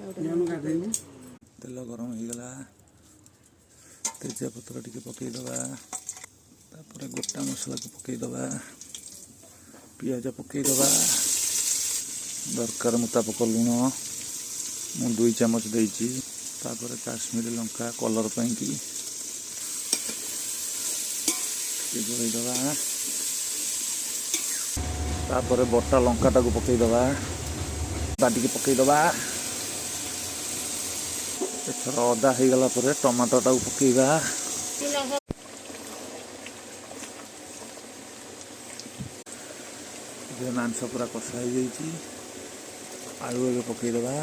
तेल गरम हो गला तेजपत्र टिके पकईदबा गोटा मसला को पकईदबा पियाज पकईदबा दरकार मुताबक लुण मु 2 चामच देइछि काश्मीरी लंका कलर पाई कि गोलैदबा बटा लंका टाको पकईदबा बाटिकी पकईदबा एथर अदा हो गला टमाटो टाको पकईबा मांस पूरा कषा हो आलू पकईदबा